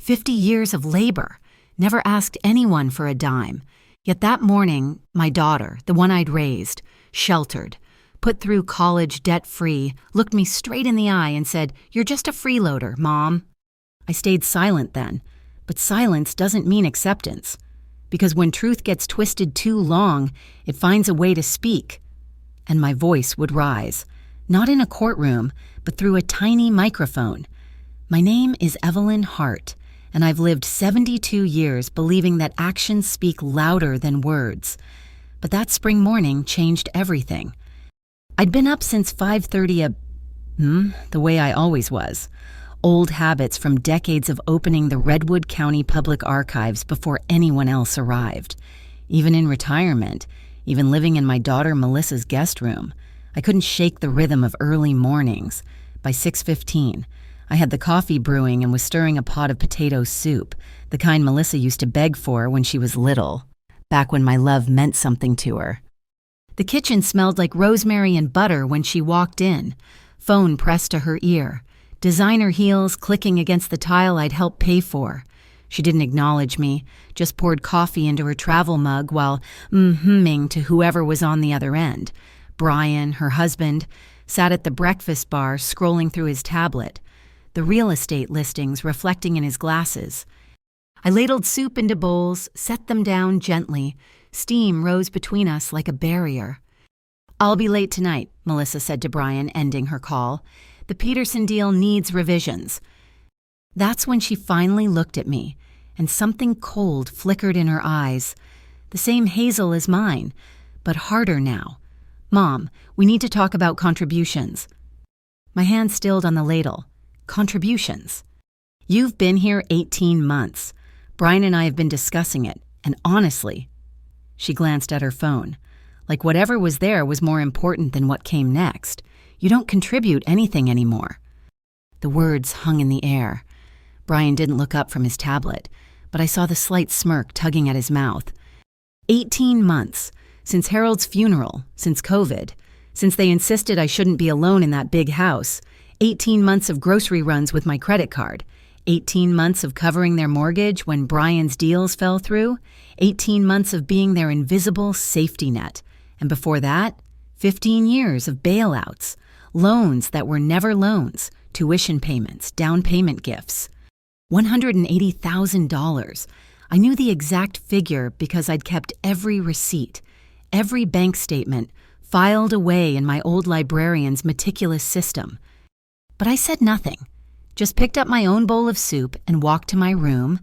50 years of labor, never asked anyone for a dime. Yet that morning, my daughter, the one I'd raised, sheltered, put through college debt-free, looked me straight in the eye and said, "You're just a freeloader, Mom." I stayed silent then, but silence doesn't mean acceptance. Because when truth gets twisted too long, it finds a way to speak. And my voice would rise, not in a courtroom, but through a tiny microphone. My name is Evelyn Hart, and I've lived 72 years believing that actions speak louder than words. But that spring morning changed everything. I'd been up since 5:30 the way I always was. Old habits from decades of opening the Redwood County Public Archives before anyone else arrived. Even in retirement, even living in my daughter Melissa's guest room, I couldn't shake the rhythm of early mornings. By 6:15, I had the coffee brewing and was stirring a pot of potato soup, the kind Melissa used to beg for when she was little, back when my love meant something to her. The kitchen smelled like rosemary and butter when she walked in, phone pressed to her ear, designer heels clicking against the tile I'd helped pay for. She didn't acknowledge me, just poured coffee into her travel mug while humming to whoever was on the other end. Brian, her husband, sat at the breakfast bar scrolling through his tablet, the real estate listings reflecting in his glasses. I ladled soup into bowls, set them down gently. Steam rose between us like a barrier. "I'll be late tonight," Melissa said to Brian, ending her call. "The Peterson deal needs revisions." That's when she finally looked at me, and something cold flickered in her eyes. The same hazel as mine, but harder now. "Mom, we need to talk about contributions." My hand stilled on the ladle. Contributions. "You've been here 18 months. Brian and I have been discussing it, and honestly," she glanced at her phone, like whatever was there was more important than what came next. "You don't contribute anything anymore." The words hung in the air. Brian didn't look up from his tablet, but I saw the slight smirk tugging at his mouth. 18 months, since Harold's funeral, since COVID, since they insisted I shouldn't be alone in that big house, 18 months of grocery runs with my credit card, 18 months of covering their mortgage when Brian's deals fell through, 18 months of being their invisible safety net, and before that, 15 years of bailouts, loans that were never loans, tuition payments, down payment gifts. $180,000. I knew the exact figure because I'd kept every receipt, every bank statement, filed away in my old librarian's meticulous system. But I said nothing, just picked up my own bowl of soup and walked to my room,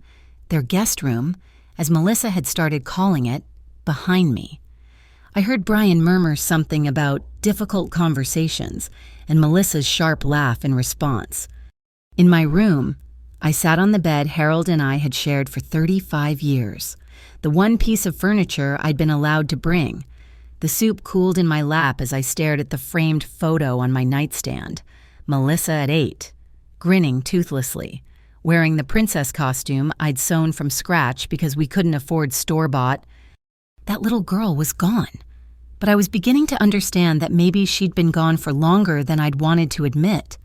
their guest room, as Melissa had started calling it, behind me. I heard Brian murmur something about difficult conversations and Melissa's sharp laugh in response. In my room, I sat on the bed Harold and I had shared for 35 years, the one piece of furniture I'd been allowed to bring. The soup cooled in my lap as I stared at the framed photo on my nightstand. Melissa at 8, grinning toothlessly, wearing the princess costume I'd sewn from scratch because we couldn't afford store-bought. That little girl was gone, but I was beginning to understand that maybe she'd been gone for longer than I'd wanted to admit.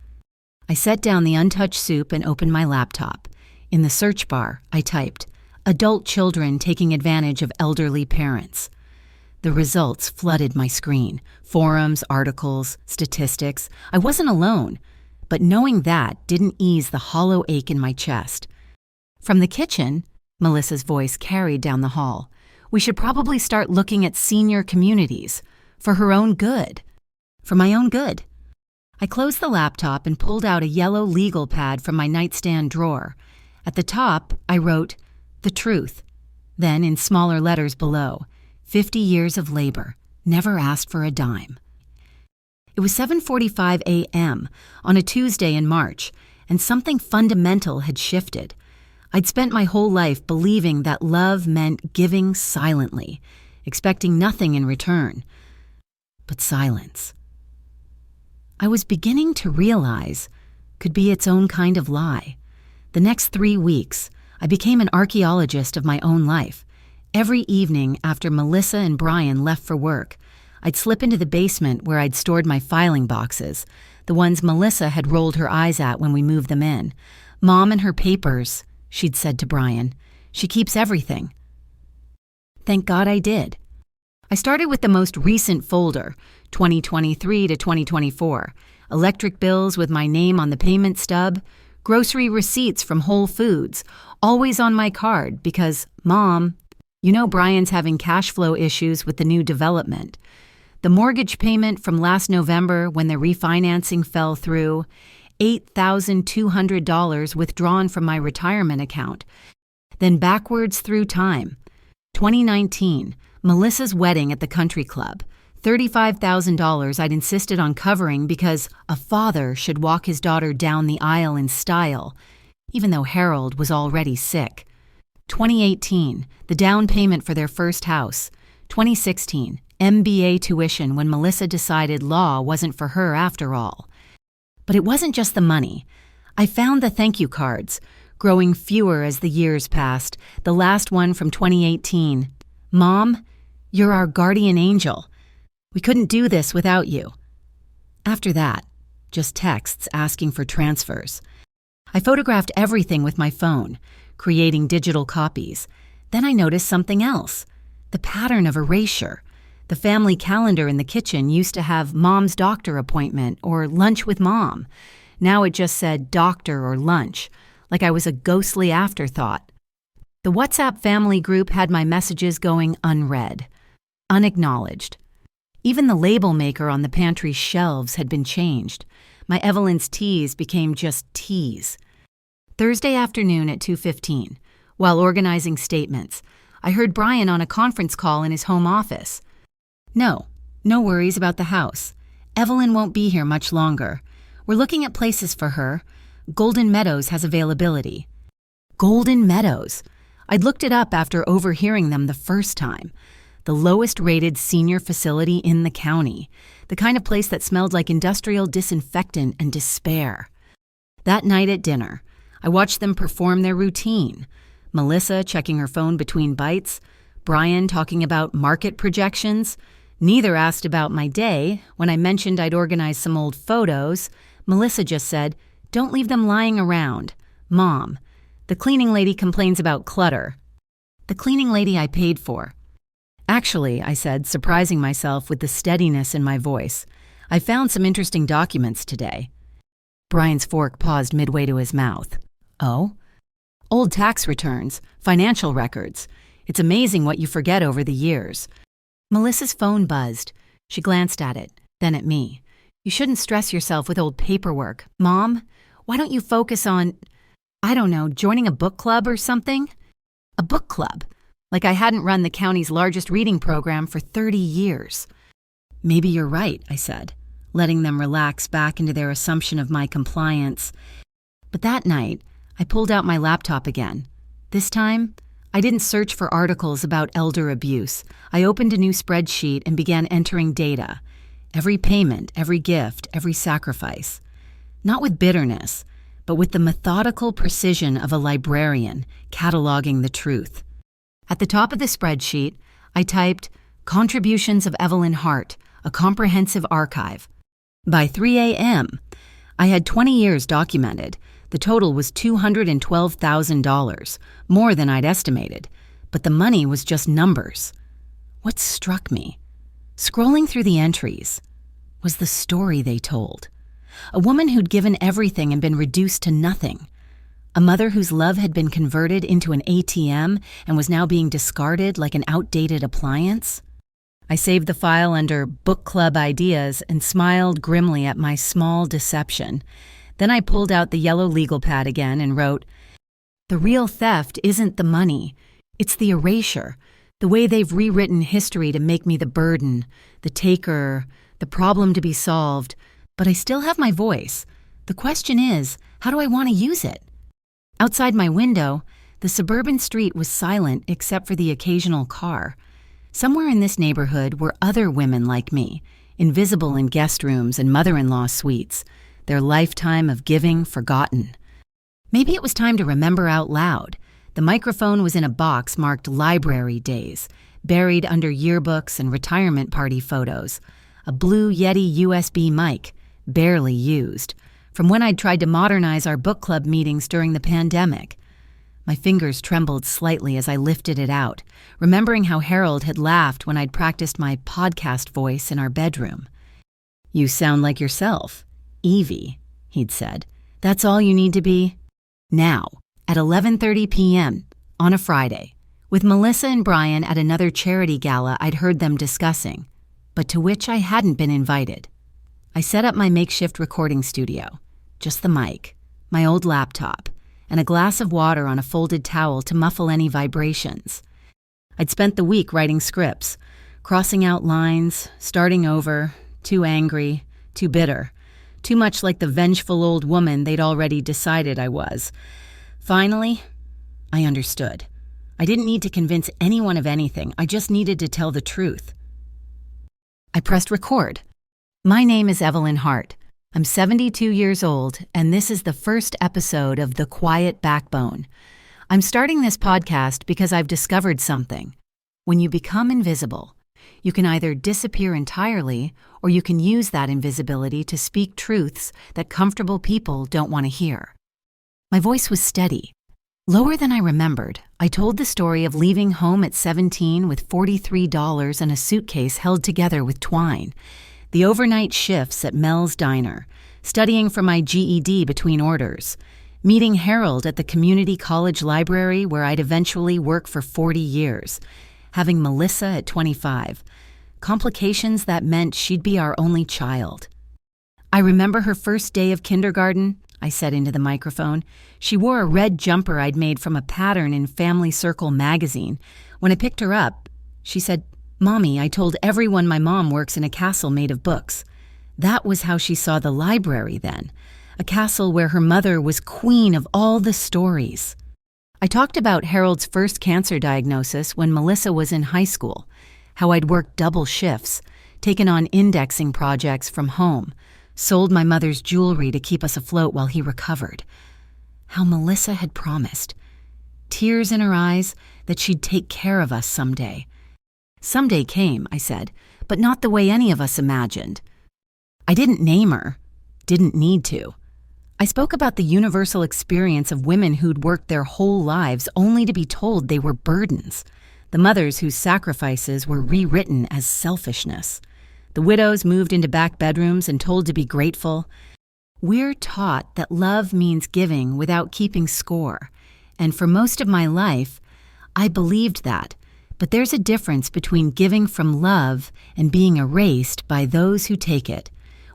I set down the untouched soup and opened my laptop. In the search bar, I typed, "Adult children taking advantage of elderly parents." The results flooded my screen. Forums, articles, statistics. I wasn't alone, but knowing that didn't ease the hollow ache in my chest. From the kitchen, Melissa's voice carried down the hall. "We should probably start looking at senior communities. For her own good. For my own good." I closed the laptop and pulled out a yellow legal pad from my nightstand drawer. At the top, I wrote, "The truth." Then, in smaller letters below, 50 years of labor, never asked for a dime. It was 7:45 a.m. on a Tuesday in March, and something fundamental had shifted. I'd spent my whole life believing that love meant giving silently, expecting nothing in return. But silence, I was beginning to realize, could be its own kind of lie. The next 3 weeks, I became an archaeologist of my own life. Every evening after Melissa and Brian left for work, I'd slip into the basement where I'd stored my filing boxes, the ones Melissa had rolled her eyes at when we moved them in. "Mom and her papers," she'd said to Brian. She keeps everything. Thank God I did. I started with the most recent folder, 2023 to 2024, electric bills with my name on the payment stub, grocery receipts from Whole Foods, always on my card because, Mom, you know Brian's having cash flow issues with the new development. The mortgage payment from last November when the refinancing fell through, $8,200 withdrawn from my retirement account. Then backwards through time. 2019, Melissa's wedding at the country club. $35,000 I'd insisted on covering because a father should walk his daughter down the aisle in style, even though Harold was already sick. 2018, the down payment for their first house. 2016, MBA tuition when Melissa decided law wasn't for her after all. But it wasn't just the money. I found the thank you cards, growing fewer as the years passed, the last one from 2018. Mom, you're our guardian angel. We couldn't do this without you. After that, just texts asking for transfers. I photographed everything with my phone, creating digital copies. Then I noticed something else, the pattern of erasure. The family calendar in the kitchen used to have Mom's doctor appointment or lunch with Mom. Now it just said doctor or lunch, like I was a ghostly afterthought. The WhatsApp family group had my messages going unread, unacknowledged. Even the label maker on the pantry shelves had been changed. My Evelyn's T's became just T's. Thursday afternoon at 2:15, while organizing statements, I heard Brian on a conference call in his home office. No worries about the house. Evelyn won't be here much longer. We're looking at places for her. Golden Meadows has availability. Golden Meadows. I'd looked it up after overhearing them the first time. The lowest-rated senior facility in the county, the kind of place that smelled like industrial disinfectant and despair. That night at dinner, I watched them perform their routine. Melissa checking her phone between bites, Brian talking about market projections. Neither asked about my day. When I mentioned I'd organized some old photos, Melissa just said, "Don't leave them lying around. Mom, the cleaning lady complains about clutter." The cleaning lady I paid for. Actually, I said, surprising myself with the steadiness in my voice, I found some interesting documents today. Brian's fork paused midway to his mouth. Oh? Old tax returns, financial records. It's amazing what you forget over the years. Melissa's phone buzzed. She glanced at it, then at me. You shouldn't stress yourself with old paperwork. Mom, why don't you focus on, I don't know, joining a book club or something? A book club? Like I hadn't run the county's largest reading program for 30 years. Maybe you're right, I said, letting them relax back into their assumption of my compliance. But that night, I pulled out my laptop again. This time, I didn't search for articles about elder abuse. I opened a new spreadsheet and began entering data. Every payment, every gift, every sacrifice. Not with bitterness, but with the methodical precision of a librarian cataloging the truth. At the top of the spreadsheet, I typed, Contributions of Evelyn Hart, a comprehensive archive. By 3 a.m., I had 20 years documented. The total was $212,000, more than I'd estimated, but the money was just numbers. What struck me, scrolling through the entries, was the story they told. A woman who'd given everything and been reduced to nothing. A mother whose love had been converted into an ATM and was now being discarded like an outdated appliance. I saved the file under Book Club Ideas and smiled grimly at my small deception. Then I pulled out the yellow legal pad again and wrote, The real theft isn't the money, it's the erasure, the way they've rewritten history to make me the burden, the taker, the problem to be solved. But I still have my voice. The question is, how do I want to use it? Outside my window, the suburban street was silent except for the occasional car. Somewhere in this neighborhood were other women like me, invisible in guest rooms and mother-in-law suites, their lifetime of giving forgotten. Maybe it was time to remember out loud. The microphone was in a box marked Library Days, buried under yearbooks and retirement party photos. A blue Yeti USB mic, barely used, from when I'd tried to modernize our book club meetings during the pandemic. My fingers trembled slightly as I lifted it out, remembering how Harold had laughed when I'd practiced my podcast voice in our bedroom. "You sound like yourself, Evie," he'd said. "That's all you need to be?" Now, at 11:30 p.m. on a Friday, with Melissa and Brian at another charity gala I'd heard them discussing, but to which I hadn't been invited. I set up my makeshift recording studio, just the mic, my old laptop, and a glass of water on a folded towel to muffle any vibrations. I'd spent the week writing scripts, crossing out lines, starting over, too angry, too bitter, too much like the vengeful old woman they'd already decided I was. Finally, I understood. I didn't need to convince anyone of anything. I just needed to tell the truth. I pressed record. My name is Evelyn Hart. I'm 72 years old, and this is the first episode of The Quiet Backbone. I'm starting this podcast because I've discovered something. When you become invisible, you can either disappear entirely, or you can use that invisibility to speak truths that comfortable people don't want to hear. My voice was steady. Lower than I remembered, I told the story of leaving home at 17 with $43 and a suitcase held together with twine, the overnight shifts at Mel's Diner, studying for my GED between orders, meeting Harold at the community college library where I'd eventually work for 40 years, having Melissa at 25, complications that meant she'd be our only child. I remember her first day of kindergarten, I said into the microphone. She wore a red jumper I'd made from a pattern in Family Circle magazine. When I picked her up, she said, "Mommy, I told everyone my mom works in a castle made of books." That was how she saw the library then, a castle where her mother was queen of all the stories. I talked about Harold's first cancer diagnosis when Melissa was in high school, how I'd worked double shifts, taken on indexing projects from home, sold my mother's jewelry to keep us afloat while he recovered. How Melissa had promised, tears in her eyes, that she'd take care of us someday. Someday came, I said, but not the way any of us imagined. I didn't name her, didn't need to. I spoke about the universal experience of women who'd worked their whole lives only to be told they were burdens, the mothers whose sacrifices were rewritten as selfishness, the widows moved into back bedrooms and told to be grateful. We're taught that love means giving without keeping score, and for most of my life, I believed that. But there's a difference between giving from love and being erased by those who take it.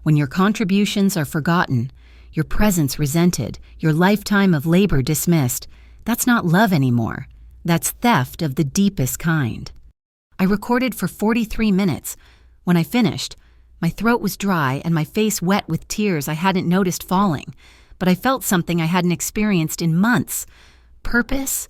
When your contributions are forgotten, your presence resented, your lifetime of labor dismissed, that's not love anymore. That's theft of the deepest kind. I recorded for 43 minutes. When I finished, my throat was dry and my face wet with tears I hadn't noticed falling, but I felt something I hadn't experienced in months. Purpose?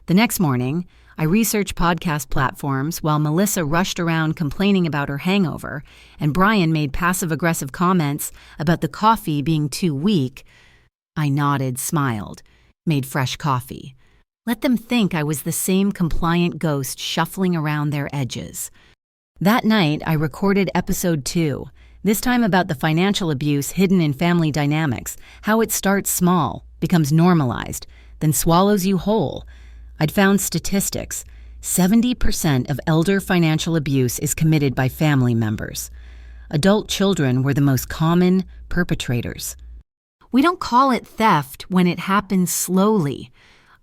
The next morning, I researched podcast platforms while Melissa rushed around complaining about her hangover, and Brian made passive-aggressive comments about the coffee being too weak. I nodded, smiled, made fresh coffee. Let them think I was the same compliant ghost shuffling around their edges. That night, I recorded episode 2, this time about the financial abuse hidden in family dynamics, how it starts small, becomes normalized, then swallows you whole. I'd found statistics. 70% of elder financial abuse is committed by family members. Adult children were the most common perpetrators. We don't call it theft when it happens slowly.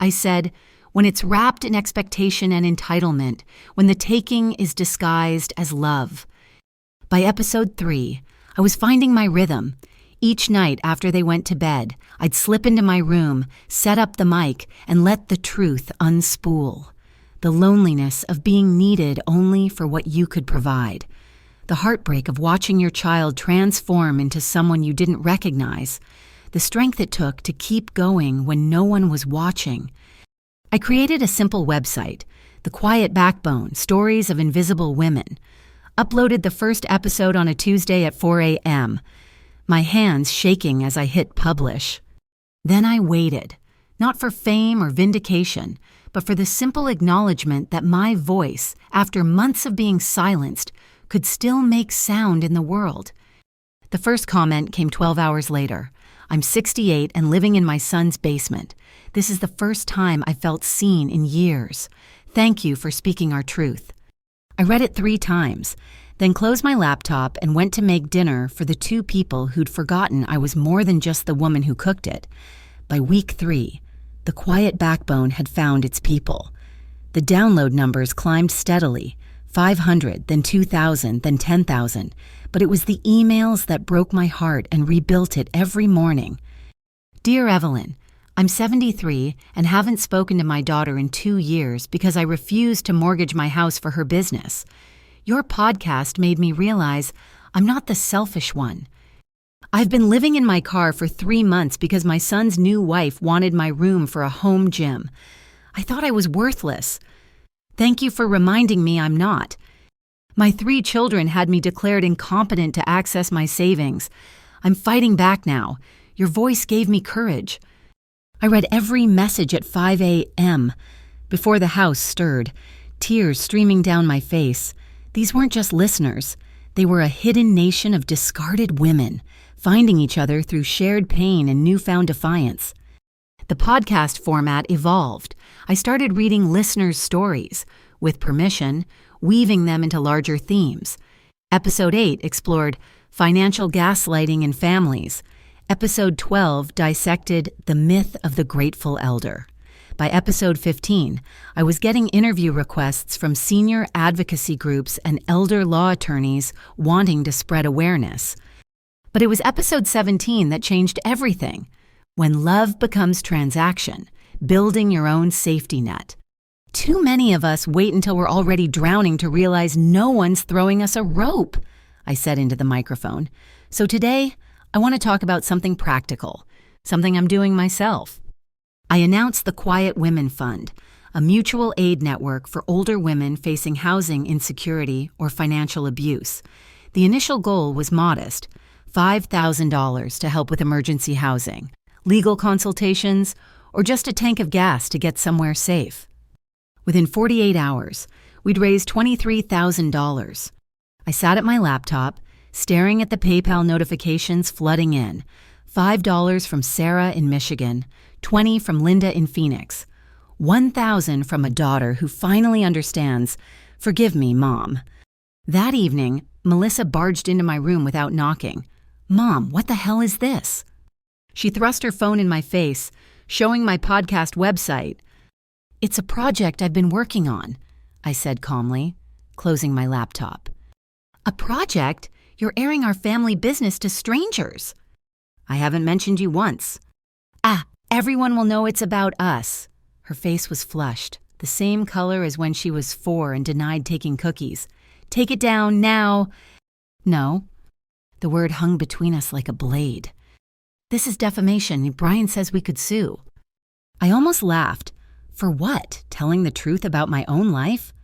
I said, when it's wrapped in expectation and entitlement, when the taking is disguised as love. By episode 3, I was finding my rhythm. Each night after they went to bed, I'd slip into my room, set up the mic, and let the truth unspool. The loneliness of being needed only for what you could provide. The heartbreak of watching your child transform into someone you didn't recognize. The strength it took to keep going when no one was watching. I created a simple website, The Quiet Backbone, Stories of Invisible Women. Uploaded the first episode on a Tuesday at 4 a.m., my hands shaking as I hit publish. Then I waited, not for fame or vindication, but for the simple acknowledgement that my voice, after months of being silenced, could still make sound in the world. The first comment came 12 hours later. I'm 68 and living in my son's basement. This is the first time I felt seen in years. Thank you for speaking our truth." I read it 3 times, then closed my laptop and went to make dinner for the 2 people who'd forgotten I was more than just the woman who cooked it. By week 3, the quiet backbone had found its people. The download numbers climbed steadily, 500, then 2,000, then 10,000, but it was the emails that broke my heart and rebuilt it every morning. "Dear Evelyn, I'm 73 and haven't spoken to my daughter in 2 years because I refused to mortgage my house for her business. Your podcast made me realize I'm not the selfish one. I've been living in my car for 3 months because my son's new wife wanted my room for a home gym. I thought I was worthless. Thank you for reminding me I'm not. My 3 children had me declared incompetent to access my savings. I'm fighting back now. Your voice gave me courage." I read every message at 5 a.m. before the house stirred, tears streaming down my face. These weren't just listeners. They were a hidden nation of discarded women, finding each other through shared pain and newfound defiance. The podcast format evolved. I started reading listeners' stories, with permission, weaving them into larger themes. Episode 8 explored financial gaslighting in families. Episode 12 dissected the myth of the grateful elder. By episode 15, I was getting interview requests from senior advocacy groups and elder law attorneys wanting to spread awareness. But it was episode 17 that changed everything. When love becomes transaction, building your own safety net. Too many of us wait until we're already drowning to realize no one's throwing us a rope, I said into the microphone. So today, I want to talk about something practical, something I'm doing myself. I announced the Quiet Women Fund, a mutual aid network for older women facing housing insecurity or financial abuse. The initial goal was modest, $5,000 to help with emergency housing, legal consultations, or just a tank of gas to get somewhere safe. Within 48 hours, we'd raised $23,000. I sat at my laptop, staring at the PayPal notifications flooding in. $5 from Sarah in Michigan, $20 from Linda in Phoenix, $1,000 from a daughter who finally understands, "Forgive me, Mom." That evening, Melissa barged into my room without knocking. "Mom, what the hell is this?" She thrust her phone in my face, showing my podcast website. "It's a project I've been working on," I said calmly, closing my laptop. "A project? You're airing our family business to strangers." "I haven't mentioned you once." Everyone will know it's about us." Her face was flushed, the same color as when she was 4 and denied taking cookies. "Take it down now." "No." The word hung between us like a blade. "This is defamation. Brian says we could sue." I almost laughed. For what? Telling the truth about my own life?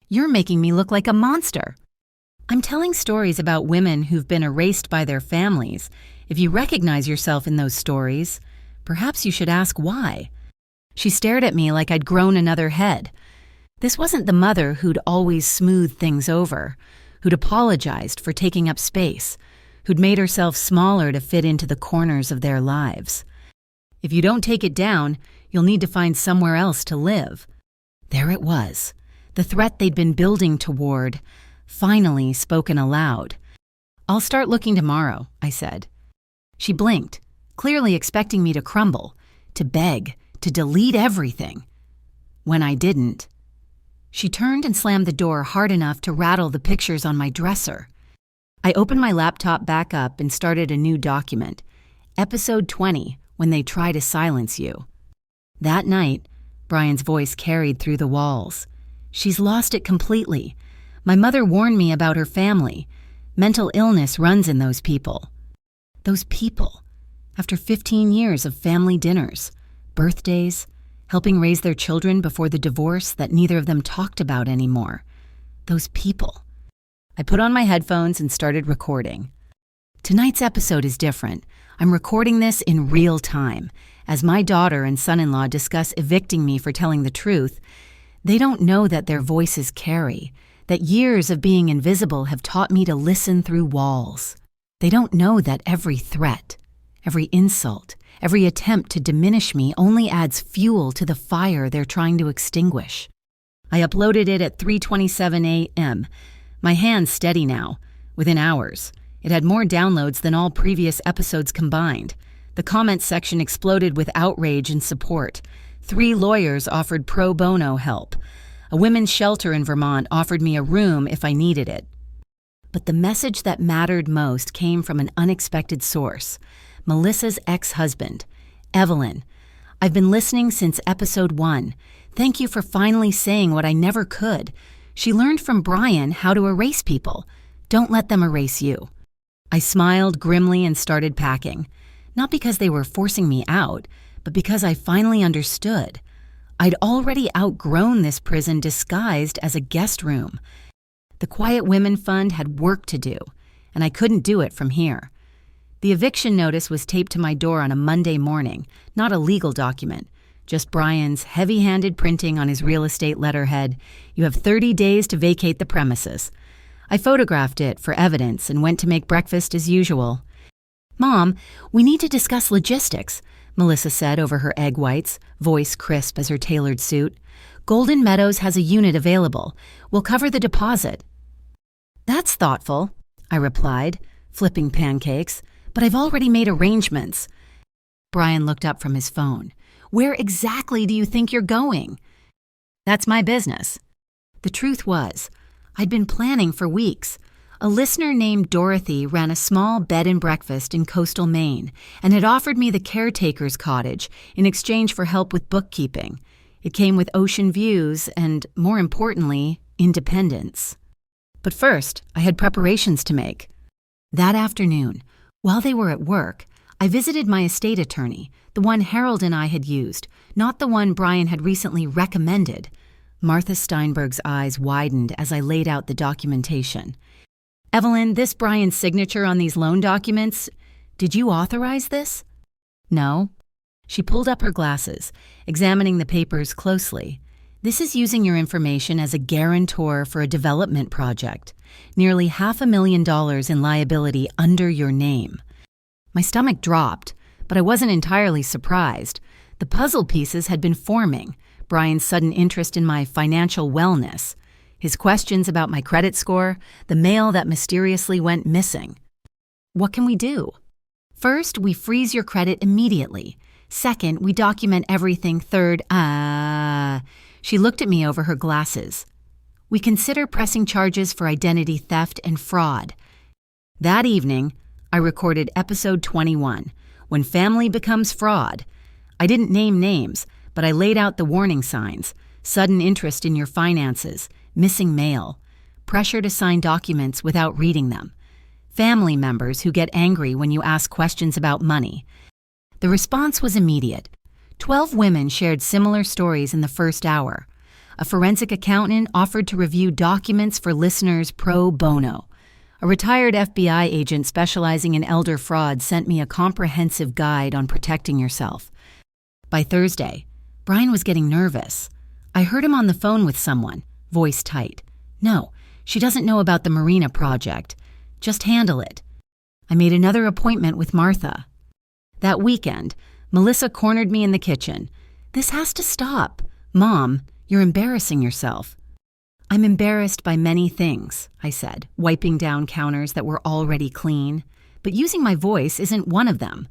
"You're making me look like a monster." "I'm telling stories about women who've been erased by their families. If you recognize yourself in those stories, perhaps you should ask why." She stared at me like I'd grown another head. This wasn't the mother who'd always smoothed things over, who'd apologized for taking up space, who'd made herself smaller to fit into the corners of their lives. "If you don't take it down, you'll need to find somewhere else to live." There it was, the threat they'd been building toward, finally spoken aloud. "I'll start looking tomorrow," I said. She blinked, clearly expecting me to crumble, to beg, to delete everything. When I didn't, she turned and slammed the door hard enough to rattle the pictures on my dresser. I opened my laptop back up and started a new document. Episode 20, When They Try to Silence You. That night, Brian's voice carried through the walls. "She's lost it completely. My mother warned me about her family. Mental illness runs in those people." Those people. After 15 years of family dinners, birthdays, helping raise their children before the divorce that neither of them talked about anymore. Those people. I put on my headphones and started recording. Tonight's episode is different. I'm recording this in real time. As my daughter and son-in-law discuss evicting me for telling the truth, they don't know that their voices carry, that years of being invisible have taught me to listen through walls. They don't know that every threat, Every insult, every attempt to diminish me only adds fuel to the fire they're trying to extinguish. I uploaded it at 3:27 a.m., my hands steady now. Within hours, it had more downloads than all previous episodes combined. The comment section exploded with outrage and support. 3 lawyers offered pro bono help. A women's shelter in Vermont offered me a room if I needed it. But the message that mattered most came from an unexpected source. Melissa's ex-husband, Evelyn. I've been listening since episode 1. Thank you for finally saying what I never could. She learned from Brian how to erase people. Don't let them erase you. I smiled grimly and started packing. Not because they were forcing me out, but because I finally understood. I'd already outgrown this prison disguised as a guest room. The Quiet Women Fund had work to do, and I couldn't do it from here. The eviction notice was taped to my door on a Monday morning, not a legal document, just Brian's heavy-handed printing on his real estate letterhead. You have 30 days to vacate the premises. I photographed it for evidence and went to make breakfast as usual. Mom, we need to discuss logistics, Melissa said over her egg whites, voice crisp as her tailored suit. Golden Meadows has a unit available. We'll cover the deposit. That's thoughtful, I replied, flipping pancakes, but I've already made arrangements. Brian looked up from his phone. Where exactly do you think you're going? That's my business. The truth was, I'd been planning for weeks. A listener named Dorothy ran a small bed and breakfast in coastal Maine and had offered me the caretaker's cottage in exchange for help with bookkeeping. It came with ocean views and, more importantly, independence. But first, I had preparations to make. That afternoon, while they were at work, I visited my estate attorney, the one Harold and I had used, not the one Brian had recently recommended. Martha Steinberg's eyes widened as I laid out the documentation. Evelyn, this Brian's signature on these loan documents, did you authorize this? No. She pulled up her glasses, examining the papers closely. This is using your information as a guarantor for a development project. Nearly $500,000 in liability under your name. My stomach dropped, but I wasn't entirely surprised. The puzzle pieces had been forming. Brian's sudden interest in my financial wellness, his questions about my credit score, the mail that mysteriously went missing. What can we do? First, we freeze your credit immediately. Second, we document everything. Third, she looked at me over her glasses. We consider pressing charges for identity theft and fraud. That evening, I recorded episode 21, When Family Becomes Fraud. I didn't name names, but I laid out the warning signs: sudden interest in your finances, missing mail, pressure to sign documents without reading them, family members who get angry when you ask questions about money. The response was immediate. 12 women shared similar stories in the first hour. A forensic accountant offered to review documents for listeners pro bono. A retired FBI agent specializing in elder fraud sent me a comprehensive guide on protecting yourself. By Thursday, Brian was getting nervous. I heard him on the phone with someone, voice tight. No, she doesn't know about the marina project. Just handle it. I made another appointment with Martha. That weekend, Melissa cornered me in the kitchen. This has to stop. Mom, you're embarrassing yourself. I'm embarrassed by many things, I said, wiping down counters that were already clean. But using my voice isn't one of them.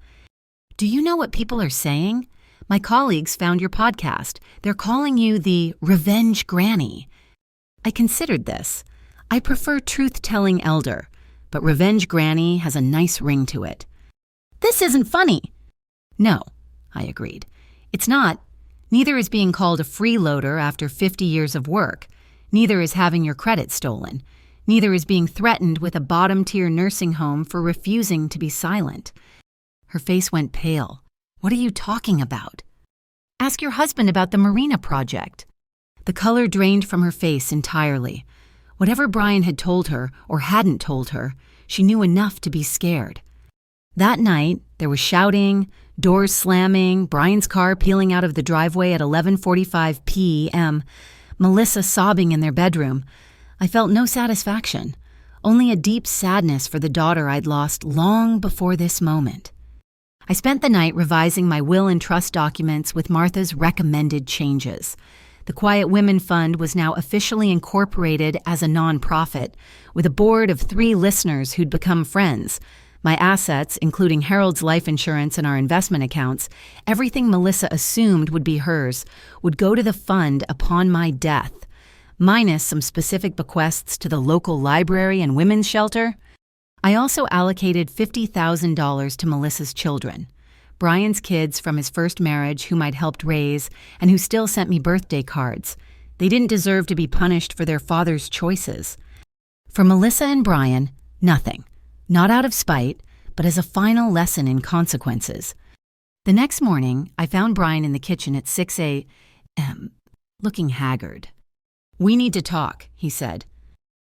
Do you know what people are saying? My colleagues found your podcast. They're calling you the Revenge Granny. I considered this. I prefer truth-telling elder, but Revenge Granny has a nice ring to it. This isn't funny. No, I agreed. It's not. Neither is being called a freeloader after 50 years of work. Neither is having your credit stolen. Neither is being threatened with a bottom-tier nursing home for refusing to be silent. Her face went pale. What are you talking about? Ask your husband about the marina project. The color drained from her face entirely. Whatever Brian had told her or hadn't told her, she knew enough to be scared. That night, there was shouting, doors slamming, Brian's car peeling out of the driveway at 11:45 p.m., Melissa sobbing in their bedroom. I felt no satisfaction, only a deep sadness for the daughter I'd lost long before this moment. I spent the night revising my will and trust documents with Martha's recommended changes. The Quiet Women Fund was now officially incorporated as a nonprofit, with a board of 3 listeners who'd become friends. My assets, including Harold's life insurance and our investment accounts, everything Melissa assumed would be hers, would go to the fund upon my death, minus some specific bequests to the local library and women's shelter. I also allocated $50,000 to Melissa's children, Brian's kids from his first marriage whom I'd helped raise and who still sent me birthday cards. They didn't deserve to be punished for their father's choices. For Melissa and Brian, nothing. Not out of spite, but as a final lesson in consequences. The next morning, I found Brian in the kitchen at 6 a.m., looking haggard. "We need to talk," he said.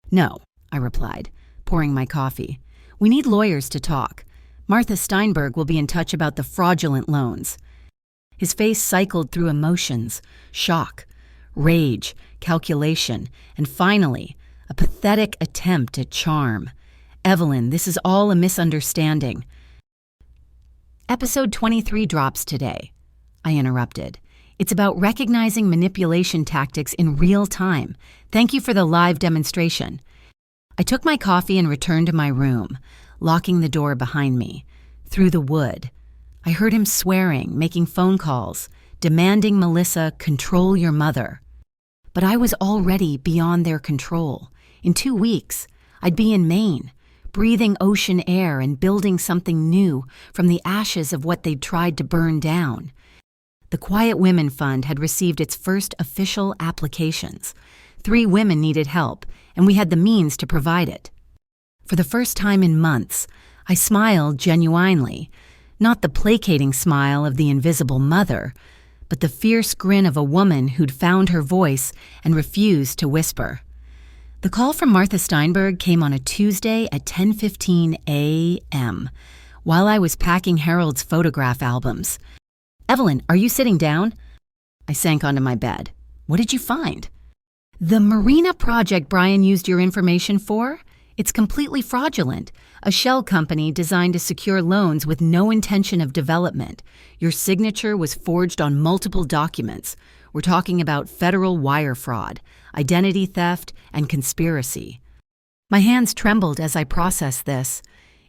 "No," I replied, pouring my coffee. "We need lawyers to talk. Martha Steinberg will be in touch about the fraudulent loans." His face cycled through emotions, shock, rage, calculation, and finally, a pathetic attempt at charm. "Evelyn, this is all a misunderstanding." "Episode 23 drops today," I interrupted. "It's about recognizing manipulation tactics in real time. Thank you for the live demonstration." I took my coffee and returned to my room, locking the door behind me. Through the wood, I heard him swearing, making phone calls, demanding Melissa control your mother. But I was already beyond their control. In 2 weeks, I'd be in Maine, breathing ocean air and building something new from the ashes of what they'd tried to burn down. The Quiet Women Fund had received its first official applications. 3 women needed help, and we had the means to provide it. For the first time in months, I smiled genuinely, not the placating smile of the invisible mother, but the fierce grin of a woman who'd found her voice and refused to whisper. The call from Martha Steinberg came on a Tuesday at 10:15 a.m., while I was packing Harold's photograph albums. "Evelyn, are you sitting down?" I sank onto my bed. "What did you find?" "The marina project Brian used your information for? It's completely fraudulent. A shell company designed to secure loans with no intention of development. Your signature was forged on multiple documents. We're talking about federal wire fraud, identity theft, and conspiracy." My hands trembled as I processed this.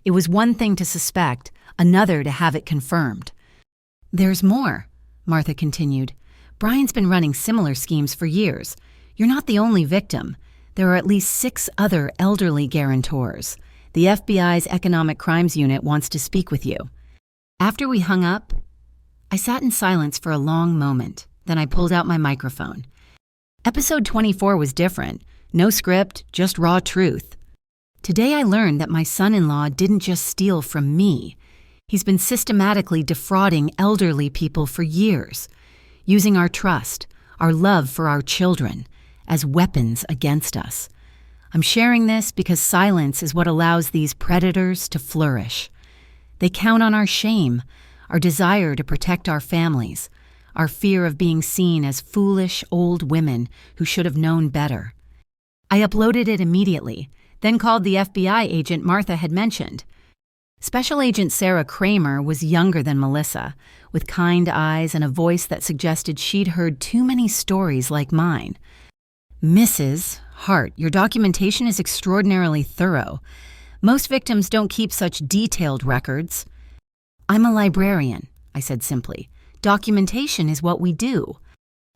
It was one thing to suspect, another to have it confirmed. "There's more," Martha continued. "Brian's been running similar schemes for years. You're not the only victim. There are at least 6 other elderly guarantors. The FBI's Economic Crimes Unit wants to speak with you." After we hung up, I sat in silence for a long moment. Then I pulled out my microphone. Episode 24 was different. No script, just raw truth. Today I learned that my son-in-law didn't just steal from me. He's been systematically defrauding elderly people for years, using our trust, our love for our children, as weapons against us. I'm sharing this because silence is what allows these predators to flourish. They count on our shame, our desire to protect our families, our fear of being seen as foolish old women who should have known better. I uploaded it immediately, then called the FBI agent Martha had mentioned. Special Agent Sarah Kramer was younger than Melissa, with kind eyes and a voice that suggested she'd heard too many stories like mine. "Mrs. Hart, your documentation is extraordinarily thorough. Most victims don't keep such detailed records." "I'm a librarian," I said simply. "Documentation is what we do."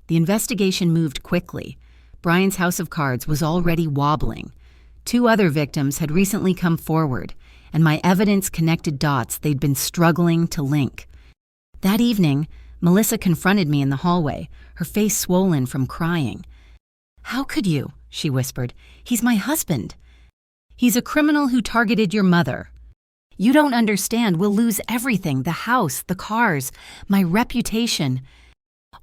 The investigation moved quickly. Brian's house of cards was already wobbling. 2 other victims had recently come forward, and my evidence connected dots they'd been struggling to link. That evening, Melissa confronted me in the hallway, her face swollen from crying. "How could you?" she whispered. "He's my husband." "He's a criminal who targeted your mother." "You don't understand. We'll lose everything, the house, the cars, my reputation.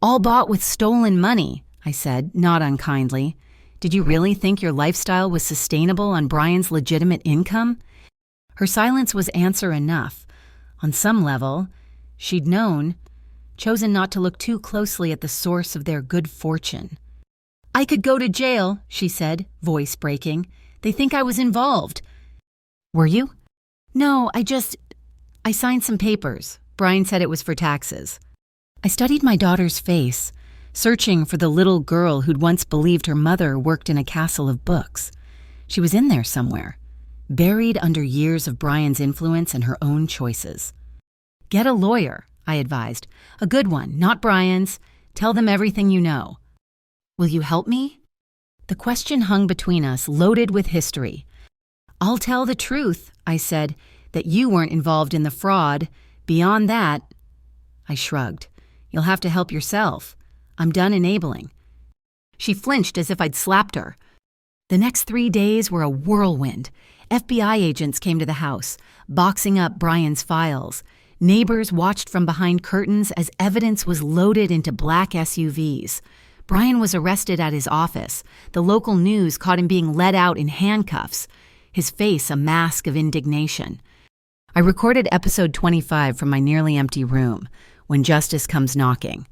All bought with stolen money," I said, not unkindly. "Did you really think your lifestyle was sustainable on Brian's legitimate income?" Her silence was answer enough. On some level, she'd known, chosen not to look too closely at the source of their good fortune. "I could go to jail," she said, voice breaking. "They think I was involved." "Were you?" "No, I signed some papers," Brian said it was for taxes. I studied my daughter's face, searching for the little girl who'd once believed her mother worked in a castle of books. She was in there somewhere, buried under years of Brian's influence and her own choices. Get a lawyer, I advised. A good one, not Brian's. Tell them everything you know. Will you help me? The question hung between us, loaded with history. I'll tell the truth, I said, that you weren't involved in the fraud. Beyond that, I shrugged. You'll have to help yourself. I'm done enabling. She flinched as if I'd slapped her. The next 3 days were a whirlwind. FBI agents came to the house, boxing up Brian's files. Neighbors watched from behind curtains as evidence was loaded into black SUVs. Brian was arrested at his office. The local news caught him being led out in handcuffs, his face a mask of indignation. I recorded episode 25 from my nearly empty room, When Justice Comes Knocking.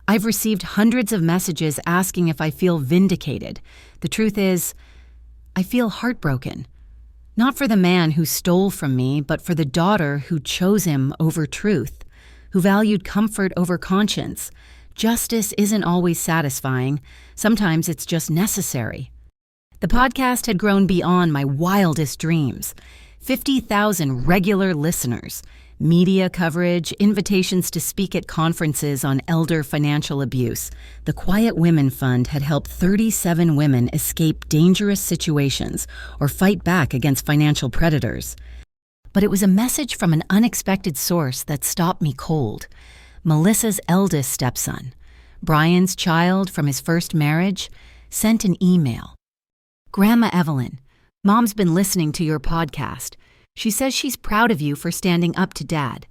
I've received hundreds of messages asking if I feel vindicated. The truth is, I feel heartbroken. Not for the man who stole from me, but for the daughter who chose him over truth, who valued comfort over conscience. Justice isn't always satisfying. Sometimes it's just necessary. The podcast had grown beyond my wildest dreams. 50,000 regular listeners, media coverage, invitations to speak at conferences on elder financial abuse. The Quiet Women Fund had helped 37 women escape dangerous situations or fight back against financial predators. But it was a message from an unexpected source that stopped me cold. Melissa's eldest stepson, Brian's child from his first marriage, sent an email. Grandma Evelyn, Mom's been listening to your podcast. She says she's proud of you for standing up to Dad.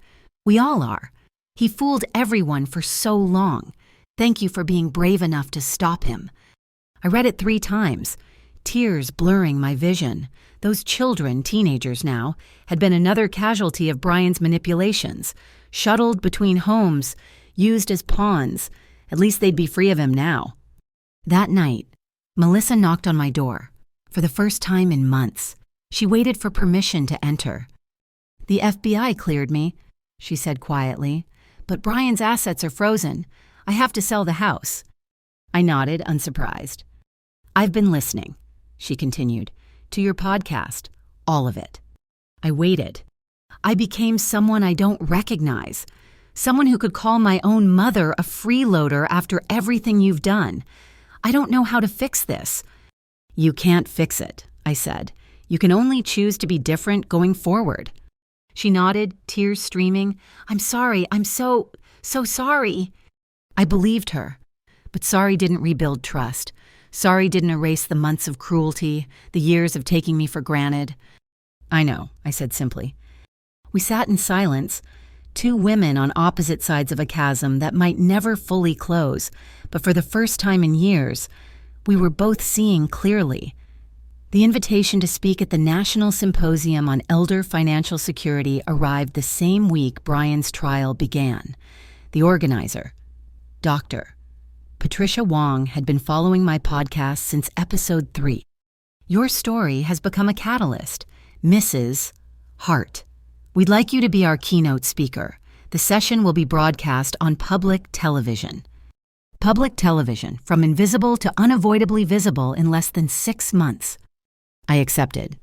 We all are. He fooled everyone for so long. Thank you for being brave enough to stop him. I read it 3 times, tears blurring my vision. Those children, teenagers now, had been another casualty of Brian's manipulations, shuttled between homes, used as pawns. At least they'd be free of him now. That night, Melissa knocked on my door. For the first time in months, she waited for permission to enter. The FBI cleared me, she said quietly, but Brian's assets are frozen. I have to sell the house. I nodded, unsurprised. I've been listening, she continued, to your podcast, all of it. I waited. I became someone I don't recognize, someone who could call my own mother a freeloader after everything you've done. I don't know how to fix this. You can't fix it, I said. You can only choose to be different going forward. She nodded, tears streaming. I'm sorry. I'm so sorry. I believed her. But sorry didn't rebuild trust. Sorry didn't erase the months of cruelty, the years of taking me for granted. I know, I said simply. We sat in silence, 2 women on opposite sides of a chasm that might never fully close, but for the first time in years, we were both seeing clearly. The invitation to speak at the National Symposium on Elder Financial Security arrived the same week Brian's trial began. The organizer, Dr. Patricia Wong, had been following my podcast since episode 3. Your story has become a catalyst, Mrs. Hart. We'd like you to be our keynote speaker. The session will be broadcast on public television. Public television, from invisible to unavoidably visible in less than 6 months. I accepted.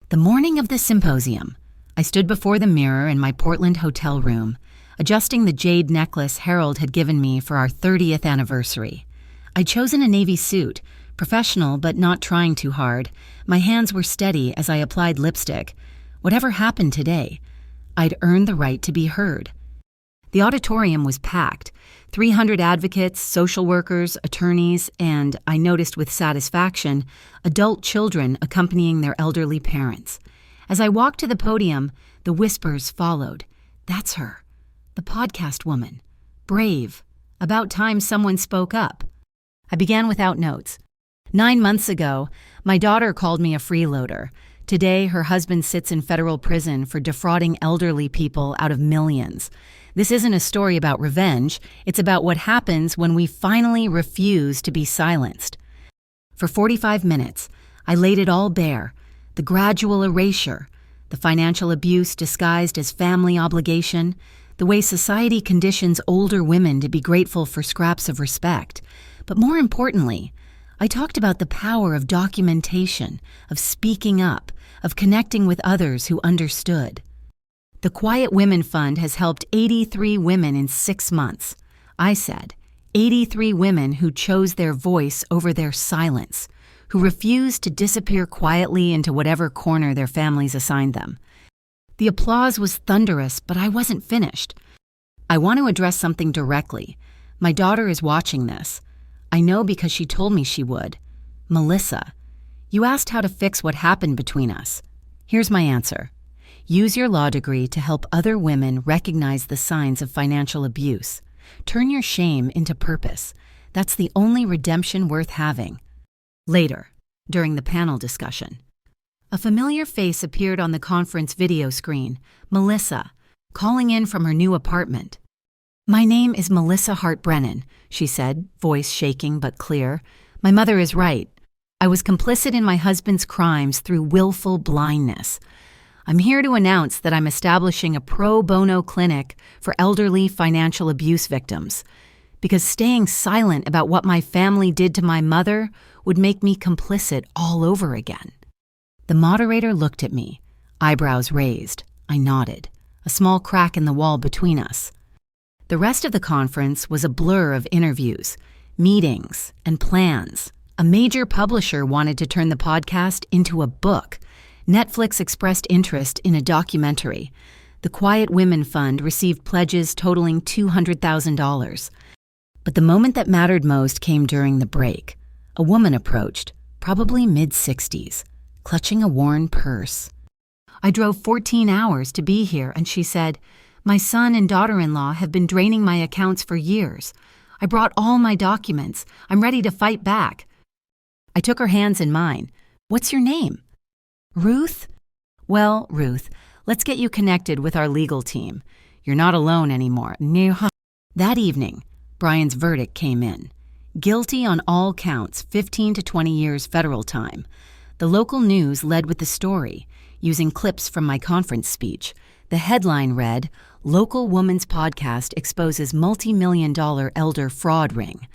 The morning of the symposium, I stood before the mirror in my Portland hotel room, adjusting the jade necklace Harold had given me for our 30th anniversary. I'd chosen a navy suit, professional but not trying too hard. My hands were steady as I applied lipstick. Whatever happened today, I'd earned the right to be heard. The auditorium was packed. 300 advocates, social workers, attorneys, and, I noticed with satisfaction, adult children accompanying their elderly parents. As I walked to the podium, the whispers followed. That's her. The podcast woman. Brave. About time someone spoke up. I began without notes. 9 months ago, my daughter called me a freeloader. Today, her husband sits in federal prison for defrauding elderly people out of millions. This isn't a story about revenge. It's about what happens when we finally refuse to be silenced. For 45 minutes, I laid it all bare. The gradual erasure, the financial abuse disguised as family obligation, the way society conditions older women to be grateful for scraps of respect. But more importantly, I talked about the power of documentation, of speaking up, of connecting with others who understood. The Quiet Women Fund has helped 83 women in 6 months. I said, 83 women who chose their voice over their silence, who refused to disappear quietly into whatever corner their families assigned them. The applause was thunderous, but I wasn't finished. I want to address something directly. My daughter is watching this. I know because she told me she would. Melissa, you asked how to fix what happened between us. Here's my answer. Use your law degree to help other women recognize the signs of financial abuse. Turn your shame into purpose. That's the only redemption worth having. Later, during the panel discussion, a familiar face appeared on the conference video screen, Melissa, calling in from her new apartment. "My name is Melissa Hart-Brennan," she said, voice shaking but clear. "My mother is right. I was complicit in my husband's crimes through willful blindness. I'm here to announce that I'm establishing a pro bono clinic for elderly financial abuse victims, because staying silent about what my family did to my mother would make me complicit all over again." The moderator looked at me, eyebrows raised. I nodded, a small crack in the wall between us. The rest of the conference was a blur of interviews, meetings, and plans. A major publisher wanted to turn the podcast into a book. Netflix expressed interest in a documentary. The Quiet Women Fund received pledges totaling $200,000. But the moment that mattered most came during the break. A woman approached, probably mid-60s, clutching a worn purse. "I drove 14 hours to be here," and she said, "My son and daughter-in-law have been draining my accounts for years. I brought all my documents. I'm ready to fight back." I took her hands in mine. "What's your name?" "Ruth?" "Well, Ruth, let's get you connected with our legal team. You're not alone anymore." That evening, Brian's verdict came in. Guilty on all counts, 15 to 20 years federal time. The local news led with the story, using clips from my conference speech. The headline read, "Local Woman's Podcast Exposes Multi-Million-Dollar Elder Fraud Ring."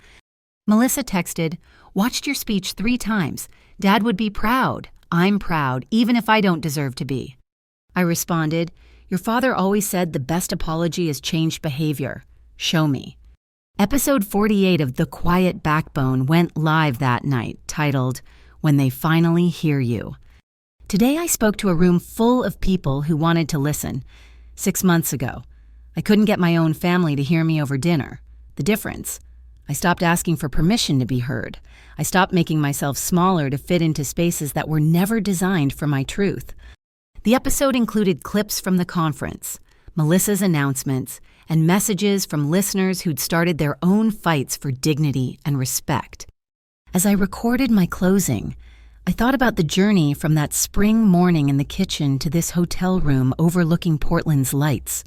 Melissa texted, "Watched your speech 3 times. Dad would be proud. I'm proud, even if I don't deserve to be." I responded, "Your father always said the best apology is changed behavior. Show me." Episode 48 of The Quiet Backbone went live that night, titled, "When They Finally Hear You." Today I spoke to a room full of people who wanted to listen. 6 months ago, I couldn't get my own family to hear me over dinner. The difference? I stopped asking for permission to be heard. I stopped making myself smaller to fit into spaces that were never designed for my truth. The episode included clips from the conference, Melissa's announcements, and messages from listeners who'd started their own fights for dignity and respect. As I recorded my closing, I thought about the journey from that spring morning in the kitchen to this hotel room overlooking Portland's lights.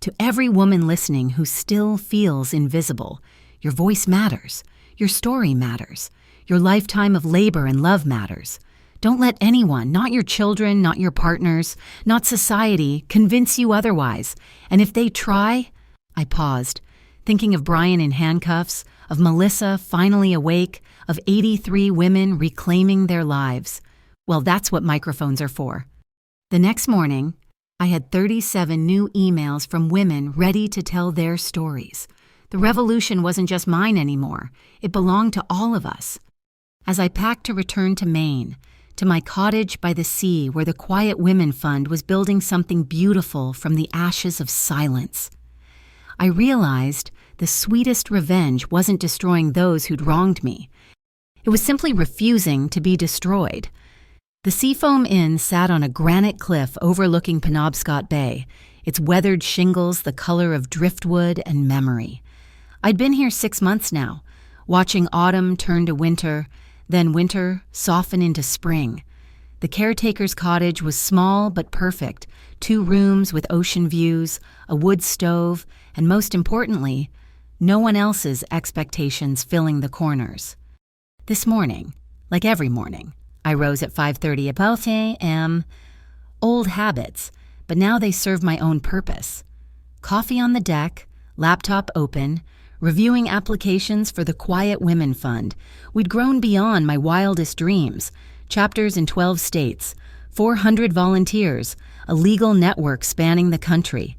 To every woman listening who still feels invisible, your voice matters. Your story matters. Your lifetime of labor and love matters. Don't let anyone, not your children, not your partners, not society, convince you otherwise. And if they try, I paused, thinking of Brian in handcuffs, of Melissa finally awake, of 83 women reclaiming their lives. Well, that's what microphones are for. The next morning, I had 37 new emails from women ready to tell their stories. The revolution wasn't just mine anymore. It belonged to all of us. As I packed to return to Maine, to my cottage by the sea where the Quiet Women Fund was building something beautiful from the ashes of silence, I realized the sweetest revenge wasn't destroying those who'd wronged me. It was simply refusing to be destroyed. The Seafoam Inn sat on a granite cliff overlooking Penobscot Bay, its weathered shingles the color of driftwood and memory. I'd been here 6 months now, watching autumn turn to winter, then winter soften into spring. The caretaker's cottage was small but perfect, 2 rooms with ocean views, a wood stove, and most importantly, no one else's expectations filling the corners. This morning, like every morning, I rose at 5:30 a.m. Old habits, but now they serve my own purpose. Coffee on the deck, laptop open, reviewing applications for the Quiet Women Fund. We'd grown beyond my wildest dreams. Chapters in 12 states, 400 volunteers, a legal network spanning the country.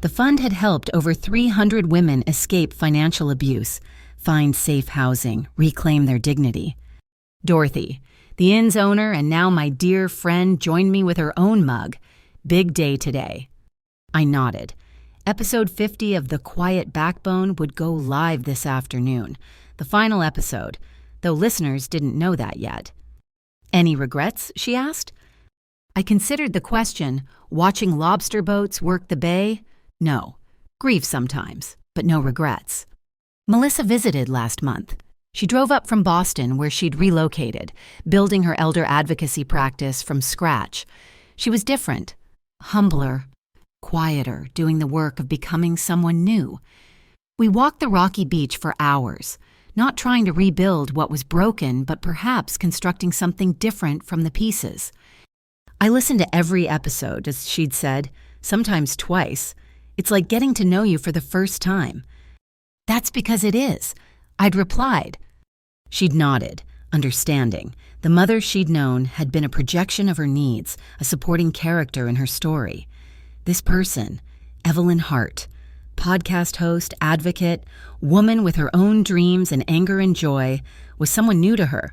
The fund had helped over 300 women escape financial abuse, find safe housing, reclaim their dignity. Dorothy, the inn's owner and now my dear friend, joined me with her own mug. Big day today. I nodded. Episode 50 of The Quiet Backbone would go live this afternoon, the final episode, though listeners didn't know that yet. Any regrets? She asked. I considered the question, watching lobster boats work the bay? No. Grief sometimes, but no regrets. Melissa visited last month. She drove up from Boston, where she'd relocated, building her elder advocacy practice from scratch. She was different, humbler, quieter, doing the work of becoming someone new. We walked the rocky beach for hours, not trying to rebuild what was broken, but perhaps constructing something different from the pieces. I listened to every episode, as she'd said, sometimes twice. It's like getting to know you for the first time. That's because it is, I'd replied. She'd nodded, understanding. The mother she'd known had been a projection of her needs, a supporting character in her story. This person, Evelyn Hart, podcast host, advocate, woman with her own dreams and anger and joy, was someone new to her.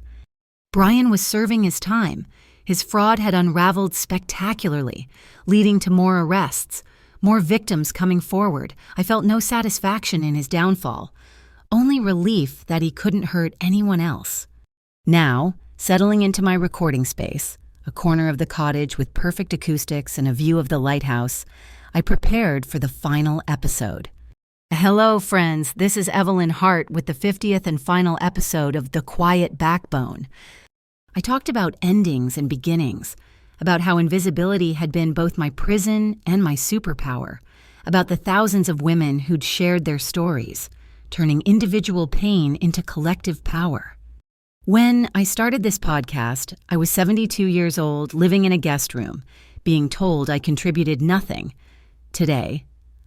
Brian was serving his time. His fraud had unraveled spectacularly, leading to more arrests, more victims coming forward. I felt no satisfaction in his downfall, only relief that he couldn't hurt anyone else. Now, settling into my recording space, a corner of the cottage with perfect acoustics and a view of the lighthouse, I prepared for the final episode. Hello, friends. This is Evelyn Hart with the 50th and final episode of The Quiet Backbone. I talked about endings and beginnings, about how invisibility had been both my prison and my superpower, about the thousands of women who'd shared their stories, turning individual pain into collective power. When I started this podcast, I was 72 years old, living in a guest room, being told I contributed nothing. Today,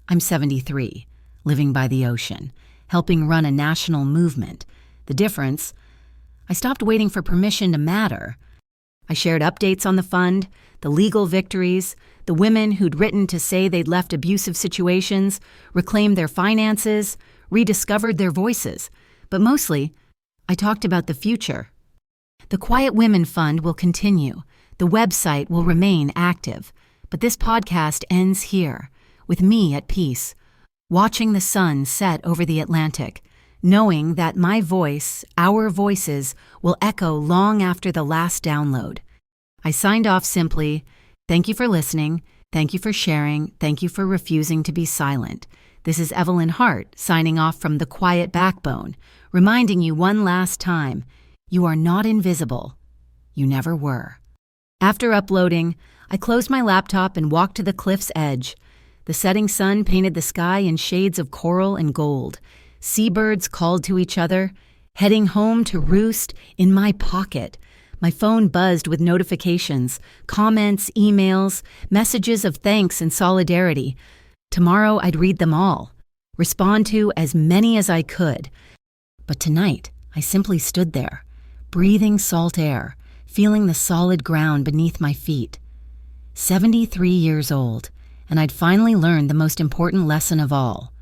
I'm 73, living by the ocean, helping run a national movement. The difference? I stopped waiting for permission to matter. I shared updates on the fund, the legal victories, the women who'd written to say they'd left abusive situations, reclaimed their finances, rediscovered their voices. But mostly, I talked about the future. The Quiet Women Fund will continue. The website will remain active. But this podcast ends here, with me at peace, watching the sun set over the Atlantic, knowing that my voice, our voices, will echo long after the last download. I signed off simply, thank you for listening, thank you for sharing, thank you for refusing to be silent. This is Evelyn Hart, signing off from The Quiet Backbone, reminding you one last time, you are not invisible. You never were. After uploading, I closed my laptop and walked to the cliff's edge. The setting sun painted the sky in shades of coral and gold. Seabirds called to each other. Heading home to roost in my pocket. My phone buzzed with notifications, comments, emails, messages of thanks and solidarity. Tomorrow I'd read them all, respond to as many as I could. But tonight, I simply stood there, breathing salt air, feeling the solid ground beneath my feet. 73 years old, and I'd finally learned the most important lesson of all.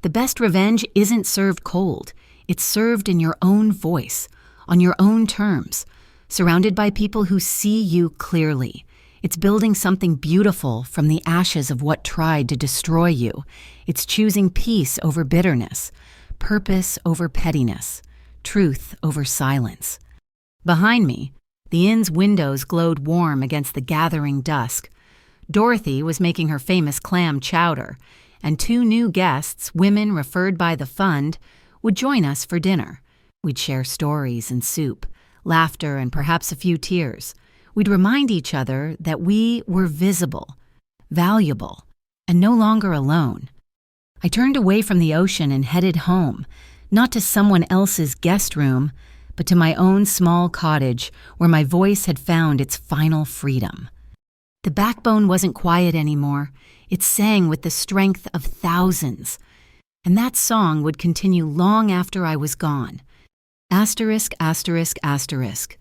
The best revenge isn't served cold. It's served in your own voice, on your own terms, surrounded by people who see you clearly. It's building something beautiful from the ashes of what tried to destroy you. It's choosing peace over bitterness, purpose over pettiness, truth over silence. Behind me, the inn's windows glowed warm against the gathering dusk. Dorothy was making her famous clam chowder, and 2 new guests, women referred by the fund, would join us for dinner. We'd share stories and soup, laughter and perhaps a few tears. We'd remind each other that we were visible, valuable, and no longer alone. I turned away from the ocean and headed home, not to someone else's guest room, but to my own small cottage where my voice had found its final freedom. The backbone wasn't quiet anymore. It sang with the strength of thousands. And that song would continue long after I was gone. Asterisk, asterisk, asterisk.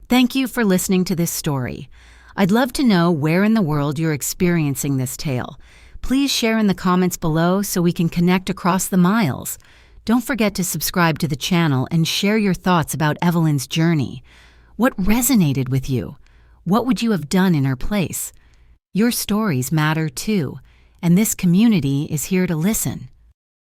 Thank you for listening to this story. I'd love to know where in the world you're experiencing this tale. Please share in the comments below so we can connect across the miles. Don't forget to subscribe to the channel and share your thoughts about Evelyn's journey. What resonated with you? What would you have done in her place? Your stories matter too, and this community is here to listen.